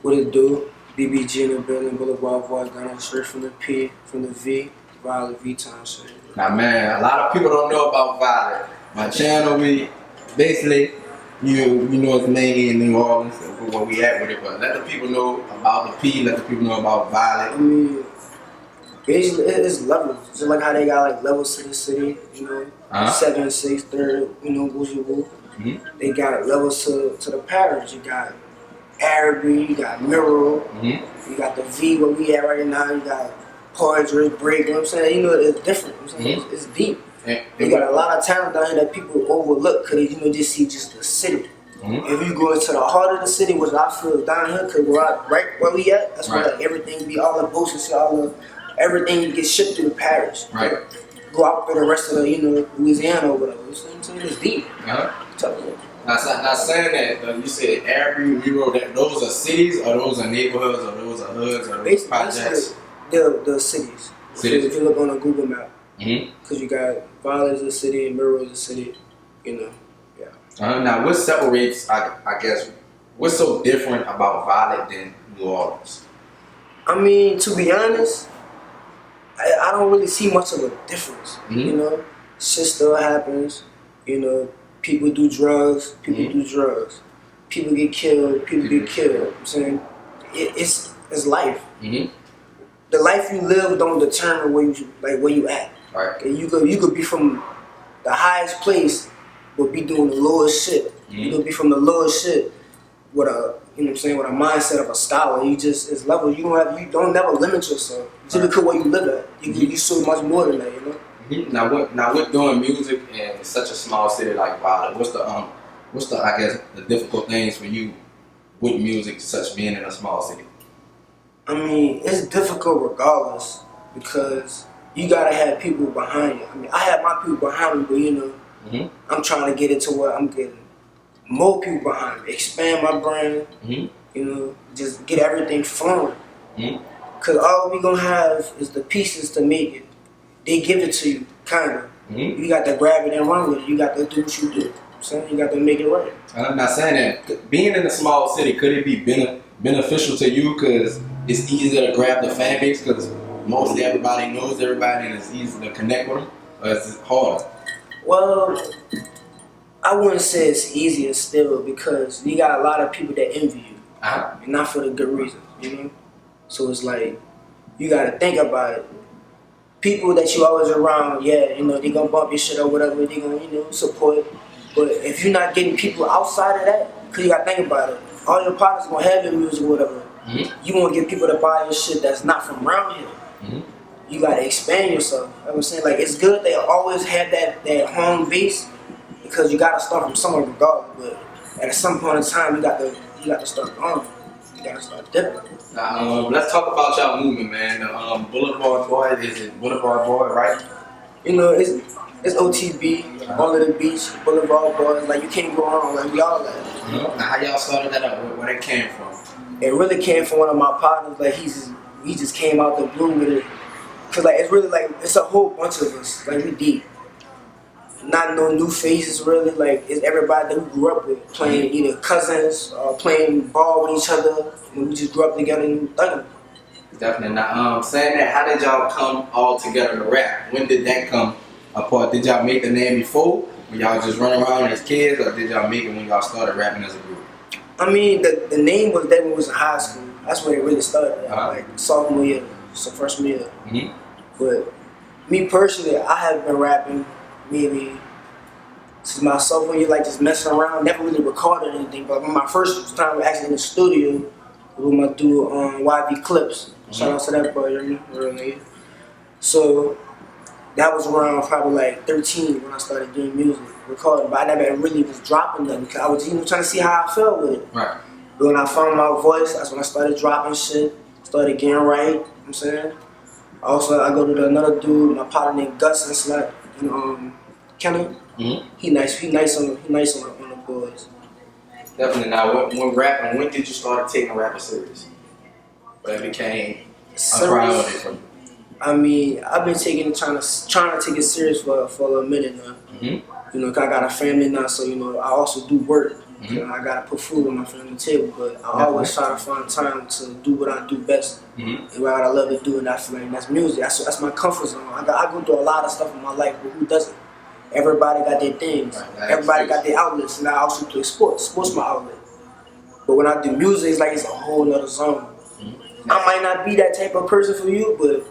What it do? BBG in the building, BlvdBGunna, straight from the P, from the V, Violet V time shit. Now, man, a lot of people don't know about Violet. My channel, we basically, you know, it's mainly in New Orleans, where we at with it. But let the people know about the P. Let the people know about Violet. I mean, basically, it's levels. Just like how they got like levels to the city, you know, 7, 6, 3rd, you know, woozy woo. They got levels to the parish. You got Araby, you got Mirror, you got the V where we at right now, you got Poetry, Break, you know what I'm saying? You know, it's different, you know what I'm saying? It's deep. You got a lot of talent down here that people overlook because they, you know, just see just the city. If you go into the heart of the city, which I feel down here, because right where we at, that's where like, everything be, all the boats and shit, everything gets shipped through the parish. Go out for the rest of the, you know, Louisiana or whatever. You know what I'm saying? It's deep. Not saying that you said every Euro, that those are cities or those are neighborhoods or those are hoods or those projects? The cities. If you look on a Google map, because you got Violet is a city and Mirror is a city, you know. Now, what separates, I guess, what's so different about Violet than New Orleans? I mean, to be honest, I don't really see much of a difference. You know, shit still happens. You know, people do drugs. People do drugs. People get killed. People get killed. You know what I'm saying, it's life. The life you live don't determine where you at. You could be from the highest place, but be doing the lowest shit. You could be from the lowest shit with a, you know what I'm saying, with a mindset of a scholar. You just, it's level. You don't never limit yourself. Just because where you live at, you so much more than that, you know. Now with doing music in such a small city like Violet, what's the I guess the difficult things for you with music, such being in a small city? I mean, it's difficult regardless because you gotta have people behind you. I mean, I have my people behind me, but you know, I'm trying to get it to where I'm getting more people behind me, expand my brand, you know, just get everything flowing. Because all we gonna have is the pieces to make it. They give it to you, kinda. You got to grab it and run with it. You got to do what you do. So you got to make it right. I'm not saying that. Being in a small city, could it be beneficial to you because it's easier to grab the fan base because mostly everybody knows everybody and it's easy to connect with them? Or is it harder? Well, I wouldn't say it's easier still because you got a lot of people that envy you. And not for the good reasons, you know? So it's like, you got to think about it. People that you always around, yeah, you know, they gonna bump your shit or whatever, they gonna, you know, support. But if you're not getting people outside of that, because you got to think about it, all your partners gonna have your music or whatever. You want to get people to buy your shit that's not from around here. You got to expand yourself. You know what I'm saying? Like, it's good they always have that home base because you got to start from somewhere regardless. But at some point in time, you got to start growing. You got to start dipping. Now, let's talk about y'all movement, man. Boulevard Boy, is it Boulevard Boy, right? You know, it's OTB, all of the beach, Boulevard Boys. Like, you can't go wrong. Like, we all that. Now, how y'all started that up? Where that came from? It really came from one of my partners. Like, he just came out the blue with it. Cause like it's really like it's a whole bunch of us. Like, we deep. Not no new faces really. Like, it's everybody that we grew up with, playing either cousins or playing ball with each other. And we just grew up together and thugging. Definitely. Now, saying that, how did y'all come all together to rap? When did that come apart? Did y'all make the name before? Were y'all just running around as kids, or did y'all make it when y'all started rapping as a group? I mean, the name was that when we was in high school. That's when it really started. Like sophomore year, so freshman year. But me personally, I have been rapping maybe since my sophomore year, like just messing around, never really recorded anything. But my first time actually in the studio with my dude on YV Clips. Shout out to that boy, you know. So that was around probably like 13 when I started doing music, recording. But I never really was dropping them because I was, you know, trying to see how I felt with it. But when I found my voice, that's when I started dropping shit, started getting right, you know what I'm saying? Also, I go to another dude, my partner named Gus and Slut, and Kenny. He nice on the boys. Definitely. Now, when rapping, when did you start taking rapping serious? When it became a priority for you? I mean, I've been trying to take it serious for a minute now. You know, 'cause I got a family now, so you know, I also do work. I gotta put food on my family table, but I always try to find time to do what I do best and what I love to do, and I feel like that's music. That's my comfort zone. I go through a lot of stuff in my life, but who doesn't? Everybody got their things. Everybody got their outlets, and I also play sports. Sports my outlet. But when I do music, it's like it's a whole nother zone. I might not be that type of person for you, but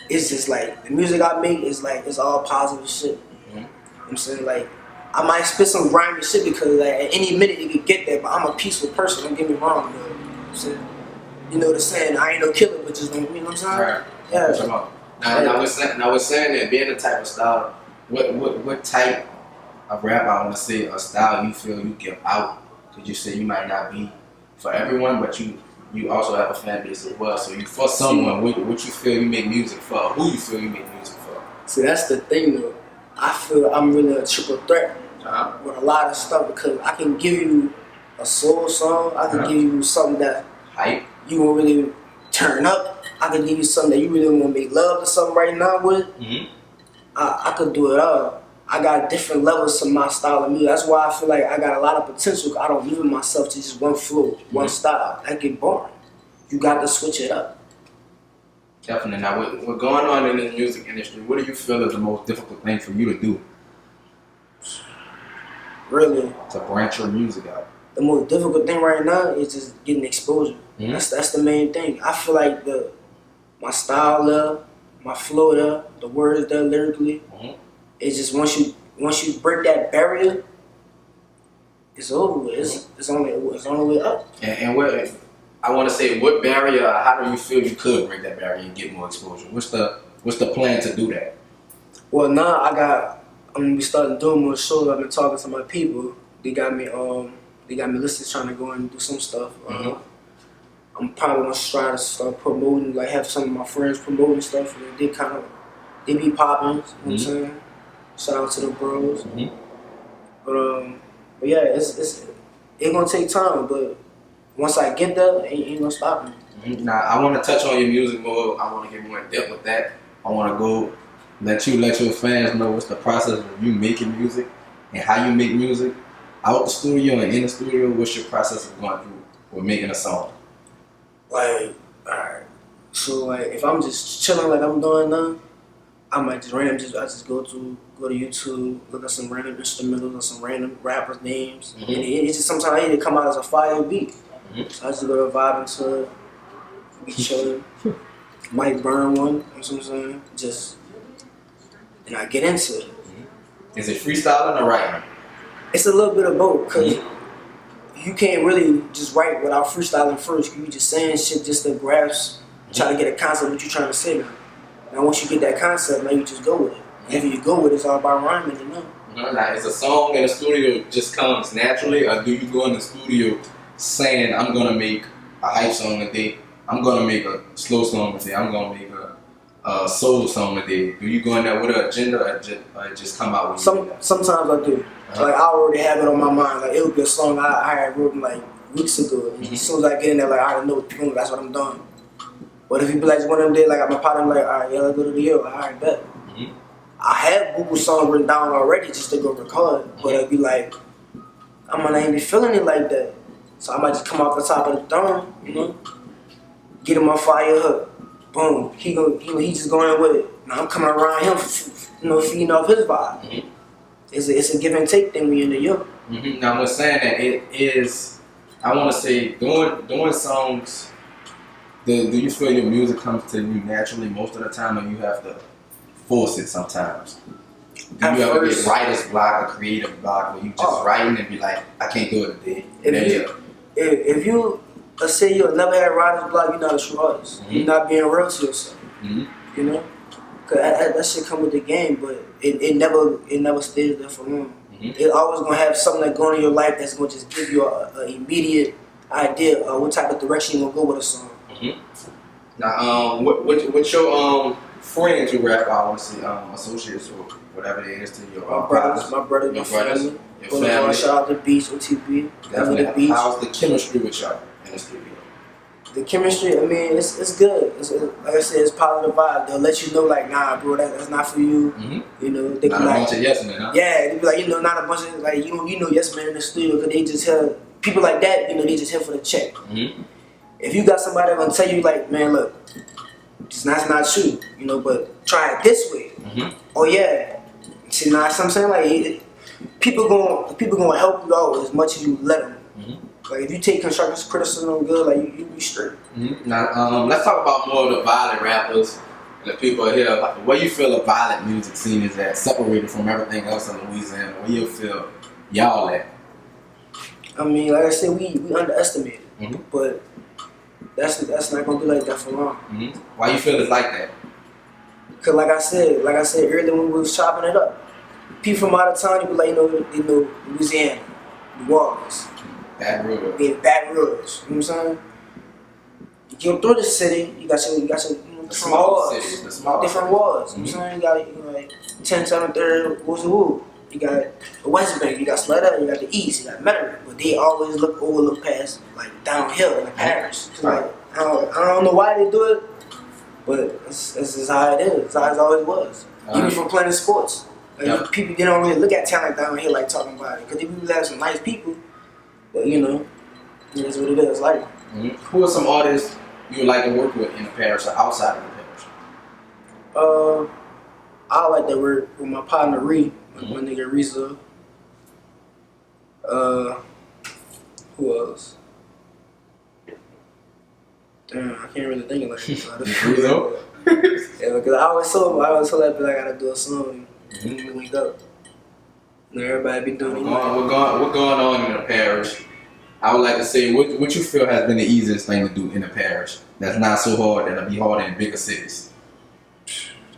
it's just like the music I make is like it's all positive shit. You know what I'm saying? Like I might spit some grimy shit because like at any minute you could get there, but I'm a peaceful person, don't get me wrong, but, you know what I'm saying? You know the saying, I ain't no killer, but just don't, you know what I'm saying? Right. Yeah. Now we're saying that being the type of style, what type of rap, I want to say, a style you feel you give out? Because you say you might not be for everyone, but you also have a fan base as well. So you for someone, what you feel you make music for? Who you feel you make music for? See, that's the thing though. I feel I'm really a triple threat with a lot of stuff because I can give you a soul song. I can give you something that hype you won't really turn up. I can give you something that you really want to make love to something right now with. I could do it all. I got different levels to my style of music. That's why I feel like I got a lot of potential. I don't limit myself to just one flow, one style. That get boring. You got to switch it up. Definitely. Now, what's going on in the music industry, what do you feel is the most difficult thing for you to do? Really? To branch your music out. The most difficult thing right now is just getting exposure. That's the main thing. I feel like my style there, my flow there, the words there lyrically, it's just once you break that barrier, it's over with. It's only way up. And what I want to say, what barrier? How do you feel you could break that barrier and get more exposure? What's the plan to do that? Well, now I'm gonna be starting doing more shows. I've been talking to my people. They got me listed trying to go and do some stuff. I'm probably gonna try to start promoting, like have some of my friends promoting stuff. And they be popping. You know what I'm saying? Shout out to the bros. But yeah, it's gonna take time, but once I get there, ain't gonna stop me. Now I want to touch on your music more. I want to get more in depth with that. I want to go let your fans know what's the process of you making music and how you make music out the studio and in the studio. What's your process of going through with making a song? Like, alright, so like if I'm just chilling like I'm doing now, I might just I just go to YouTube, look at some random instrumentals or some random rappers' names, and it just sometimes it come out as a fire beat. So I just go to vibe into it, be chilling, might burn one, you know what I'm saying? And I get into it. Is it freestyling or writing? It's a little bit of both, because you can't really just write without freestyling first. You just saying shit just to grasp, try to get a concept of what you're trying to say now. Now once you get that concept, now you just go with it. If you go with it, it's all about rhyming, you know. Now, is a song in the studio just comes naturally, or do you go in the studio saying, I'm going to make a hype song today, I'm going to make a slow song today, I'm going to make a soul song today? Do you go in there with an agenda, or just come out with Sometimes I do. Like I already have it on my mind. Like it'll be a song I had written like weeks ago. And as soon as I get in there, like I already know what to do. That's what I'm doing. But if you be like one of them days, like my partner, I'm like, all right, yeah, let's go to the hill. Like, all right, bet. I have Google songs written down already just to go record. But it'd be like, I might not even be feeling it like that. So I might just come off the top of the dome, you know, get him on fire hook. Boom. He just going in with it. Now I'm coming around him, you know, feeding off his vibe. It's a give and take thing when you're in the yoke. Now I'm saying that it is, I want to say, doing songs, do you feel your music comes to you naturally most of the time, or you have to force it sometimes? Do you ever get writer's block or creative block where you just writing and be like, I can't do it today? If you, let's say you never had writer's block, you're not a true artist. You're not being real to yourself. You know? Cause that shit come with the game, but it never stays there for long. It always gonna have something that going in your life that's gonna just give you an immediate idea of what type of direction you gonna go with a song. Now, what your friends you rap, I want to say associates or whatever it is to your my brothers, my family. Your family. Shout out to Beats, OTB. Definitely. How's the chemistry with y'all in the studio? The chemistry, I mean, it's good. Like I said, it's positive vibe. They'll let you know, like, nah, bro, that's not for you. You know, they be not like, a bunch of yes men, huh? yeah, they be like, you know, not a bunch of like, you know, yes men in the studio, because they just have people like that. You know, they just here for the check. If you got somebody that gonna tell you, like, man, look, it's not true, you know, but try it this way. Oh yeah, see, now what I'm saying, like, people gonna help you out as much as you let them. Like, if you take constructive criticism good, like, you be straight. Now, let's talk about more of the violent rappers and the people here. Like, where you feel the violent music scene is at, separated from everything else in Louisiana? Where you feel y'all at? I mean, like I said, we underestimate it, but that's not gonna be like that for long. Why you feel it's like that? Cause like I said earlier when we was chopping it up, people from out of town, they be like, you know, Louisiana, New Orleans. Baton Rouge. Yeah, Baton Rouge. You know what I'm saying? You go through the city, you got your different walls. Different walls. You know what I'm saying? You got, you know, like 10, 7, 3, woo. You got the West Bank, you got Slaughter, you got the East, you got Metairie. But they always overlook past, like, downhill in the parish. So, like, I don't know why they do it, but it's just how it is. It's how it always was. Even from playing sports. Like, people, they don't really look at talent down here like talking about it. Because they really have some nice people. But, you know, it is what it is. Like, who are some artists you would like to work with in the parish or outside of the parish? I like to work with my partner Ree, my nigga Reza. Who else? Damn, I can't really think of like Rizzo? Yeah, because I always told that bitch I gotta do a song when we link up. And everybody be doing it. What going on in the parish? I would like to say, what you feel has been the easiest thing to do in the parish that's not so hard that'll be harder in bigger cities?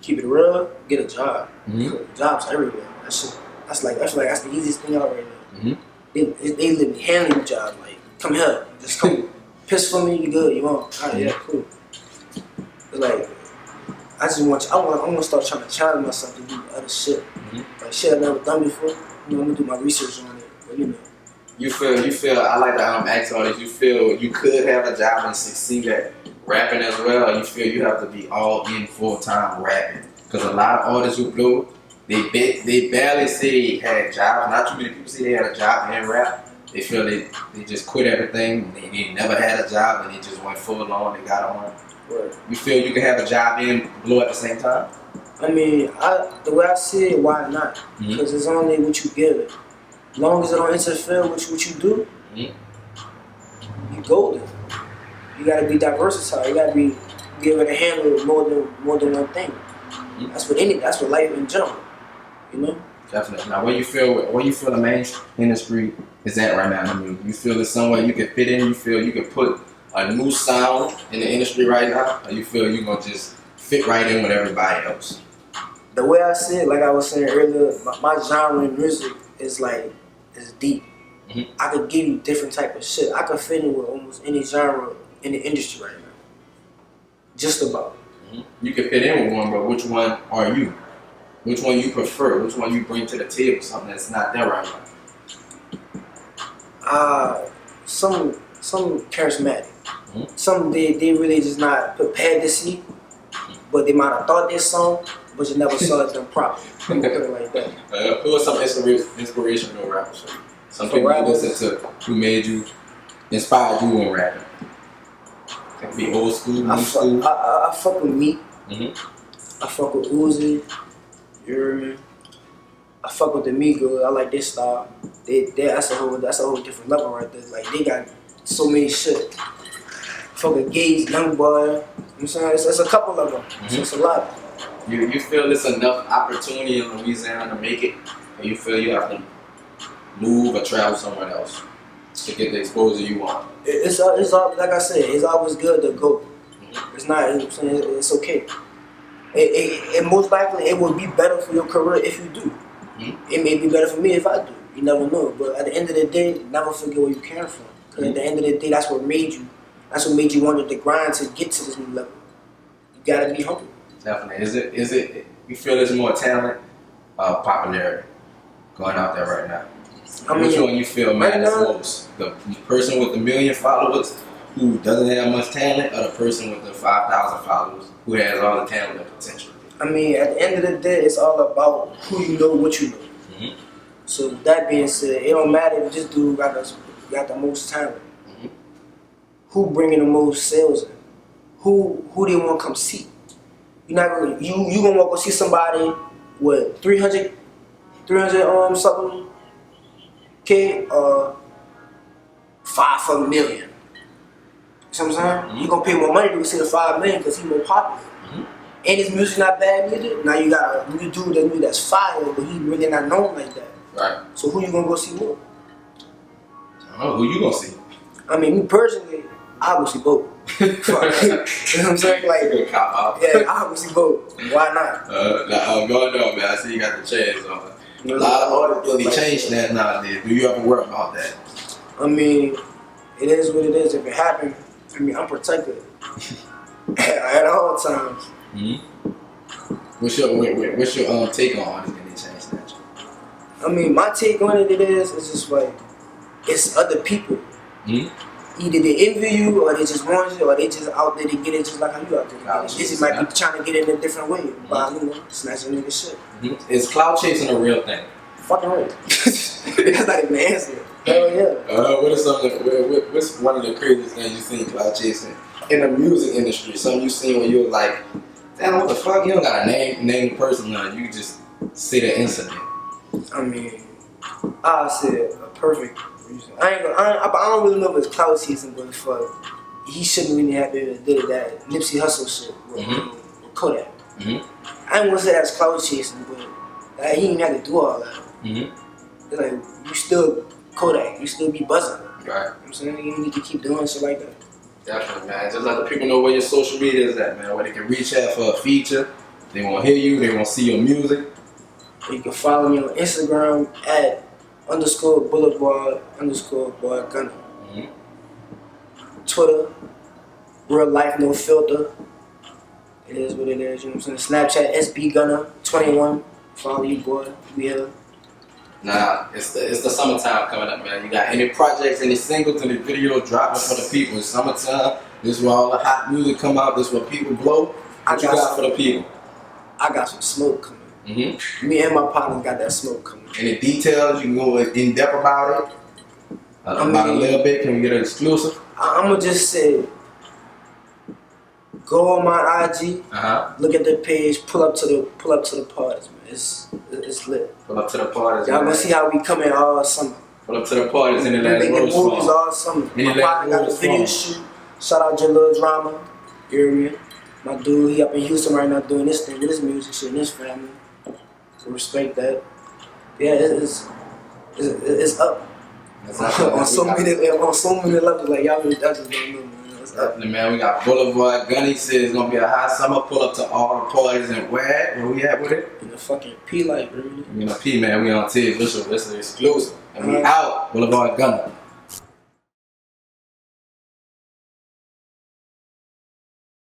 Keep it real, get a job. Jobs everywhere. I feel like that's the easiest thing out right now. They live handling the job, like, come here, just come piss for me, you good, you want? Alright, yeah, cool. But like, I want to start trying to challenge myself to do other shit. Like shit I've never done before. You know, I'm gonna do my research on it, but you know. You feel, I like to ask artists, you feel you could have a job and succeed at rapping as well, or you feel you have to be all in full-time rapping? Because a lot of artists who blow, they barely say they had jobs. Not too many people say they had a job and rap. They feel they just quit everything. They never had a job and they just went full on. They got on. Right. You feel you can have a job and blow at the same time? I mean, the way I see it, why not? Because it's only what you give it. As long as it don't interfere with what you do, you golden. You gotta be diversified. You gotta be able to handle more than one thing. That's what life in general. You know. Definitely. Now, where you feel the main industry is at right now? I mean, you feel there's somewhere you can fit in. You feel you can put a new sound in the industry right now, or you feel you're gonna just fit right in with everybody else? The way I see it, like I was saying earlier, my genre in music is deep. I could give you different type of shit. I could fit in with almost any genre in the industry right now. Just about. You can fit in with one, but which one are you? Which one you prefer? Which one you bring to the table? Something that's not there right now. Some charismatic. Some they really just not prepared to see, but they might have thought this song, but you never saw it done properly. Put it like that. Who are some inspirational rappers? Some people you listen to who made you, inspired you in rapping? It can be old school, new school. I fuck with Meek. I fuck with Uzi. You hear me? I fuck with the Migos. I like their style. That's a whole different level right there. Like they got so many shit. Fuck with Gaze, Young Boy. You know what I'm saying? It's a couple of them. So it's a lot. You feel there's enough opportunity in Louisiana to make it, or you feel you have to move or travel somewhere else to get the exposure you want? It's like I said, it's always good to go. It's not. You know what I'm saying? It's okay. It most likely it will be better for your career if you do. It may be better for me if I do. You never know. But at the end of the day, never forget where you came from. Because at the end of the day, that's what made you. That's what made you want to grind to get to this new level. You gotta be humble. Definitely. Is it? You feel there's more talent, popularity going out there right now? Which one you feel matters most? The person with the 1 million followers, who doesn't have much talent, or the person with the 5,000 followers who has all the talent and potential? I mean, at the end of the day, it's all about who you know, what you know. Mm-hmm. So with that being said, it don't matter if this dude got the most talent. Mm-hmm. Who bringing the most sales in? Who they want to come see? You're not gonna you gonna want to go see somebody with 300 something K 5 for a million. You know what I'm saying? Mm-hmm. You gonna pay more money to go see the 5 million because he's more popular. Mm-hmm. And his music not bad neither. Now you got a new dude that's fire, but he really not known like that. Right. So who you gonna go see more? Oh, who you gonna see? I mean, me personally, I would see both. You know what I'm saying? Like, good cop out. yeah, I would see both. Why not? Going on, man. I see you got the chains on. You know, A lot of artists really change that nowadays. Do you ever worry about that? I mean, it is what it is. If it happened, I mean, I'm protected at all times. Mm-hmm. What's your take on artists when they change that? I mean, my take on it is just like, it's other people. Mm-hmm. Either they envy you, or they just want you, or they just out there to get it just like how you out there to get it. They just might be trying to get it in a different way by, you know, snatching nigga shit. Mm-hmm. Is cloud chasing a real thing? Fucking right. That's not even the answer. Hell yeah. What's one of the craziest things you've seen cloud chasing in the music industry? Something you seen when you were like, damn, what the fuck? You don't gotta name the person, you just see the incident. I mean, I said a perfect reason. I don't really know if it's cloud chasing, but fuck, he shouldn't really have did that Nipsey Hussle shit with Kodak. Mm-hmm. I ain't gonna say that's cloud chasing, but he didn't have to do all that. Mm-hmm. It's like, you still Kodak, you still be buzzing. Right. You know what I'm saying? You need to keep doing shit like that. Definitely, man. Just let the people know where your social media is at, man. Where they can reach out for a feature. They want to hear you. They want to see your music. You can follow me on Instagram at _BlvdBGunna. Mm-hmm. Twitter, real life, no filter. It is what it is, you know what I'm saying? Snapchat, SBGunna21. Follow you, boy. We here. Nah, it's the summertime coming up, man. You got any projects, any singles, any videos dropping for the people? It's summertime. This is where all the hot music come out. This is where people blow. What you got for the people? I got some smoke coming. Mm-hmm. Me and my partner got that smoke coming. Any details? You can go in depth about it? About a little bit? Can we get an exclusive? I'm going to just say, go on my IG, look at the page, pull up to the parties, man. It's lit. Pull up to the parties. Y'all gonna see how we come in all summer. Pull up to the parties in the We making movies all summer. My partner got the video shoot. Shout out your little drama. You hear me? My dude, he up in Houston right now doing this thing with his music shit and his family. So respect that. Yeah, it's up. on so many levels, like y'all really just don't know, man. Definitely, man. We got BlvdBGunna. He said it's gonna be a hot summer. Pull up to all the parties and where we at with it? In the fucking P light, really. You know, P, man. We on Tiz. Listen, exclusive. And we out. BlvdBGunna.